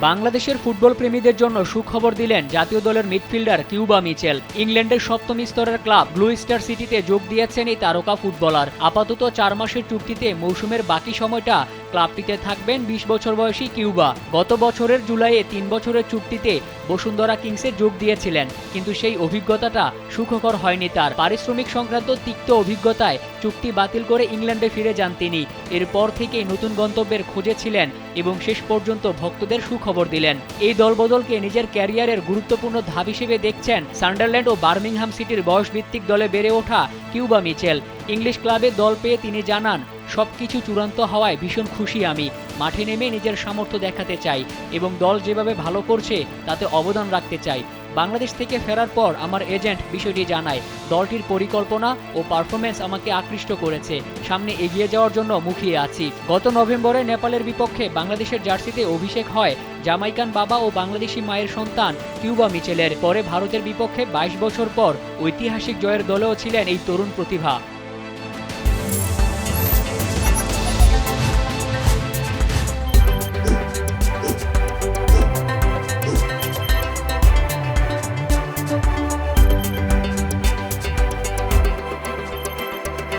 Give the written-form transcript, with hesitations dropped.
বাংলাদেশের ফুটবল প্রেমীদের জন্য সুখবর দিলেন জাতীয় দলের মিডফিল্ডার কিউবা মিচেল। ইংল্যান্ডের সপ্তম স্তরের ক্লাব ব্লু স্টার সিটিতে যোগ দিয়েছেন এই তারকা ফুটবলার। আপাতত 4 মাসের চুক্তিতে মৌসুমের বাকি সময়টা ক্লাবটিতে থাকবেন 20 বছর বয়সী কিউবা। গত বছরের জুলাইয়ে 3 বছরের চুক্তিতে বসুন্ধরা কিংসে যোগ দিয়েছিলেন, কিন্তু সেই অভিজ্ঞতাটা সুখকর হয়নি তার। পারিশ্রমিক সংক্রান্ত তিক্ত অভিজ্ঞতায় চুক্তি বাতিল করে ইংল্যান্ডে ফিরে যান তিনি। এরপর থেকেই নতুন গন্তব্যের খোঁজে ছিলেন এবং শেষ পর্যন্ত ভক্তদের সুখবর দিলেন। এই দলবদলকে নিজের ক্যারিয়ারের গুরুত্বপূর্ণ ধাপ হিসেবে দেখছেন সান্ডারল্যান্ড ও বার্মিংহাম সিটির বয়সভিত্তিক দলে বেড়ে ওঠা কিউবা মিচেল। ইংলিশ ক্লাবে দল পেয়ে তিনি জানান, সবকিছু চূড়ান্ত হওয়ায় ভীষণ খুশি আমি। মাঠে নেমে নিজের সামর্থ্য দেখাতে চাই এবং দল যেভাবে ভালো করছে তাতে অবদান রাখতে চাই। বাংলাদেশ থেকে ফেরার পর আমার এজেন্ট বিষয়টি জানায়। দলটির পরিকল্পনা ও পারফরমেন্স আমাকে আকৃষ্ট করেছে। সামনে এগিয়ে যাওয়ার জন্য মুখিয়ে আছি। গত নভেম্বরে নেপালের বিপক্ষে বাংলাদেশের জার্সিতে অভিষেক হয় জামাইকান বাবা ও বাংলাদেশি মায়ের সন্তান কিউবা মিচেলের। পরে ভারতের বিপক্ষে 22 বছর পর ঐতিহাসিক জয়ের দলেও ছিলেন এই তরুণ প্রতিভা।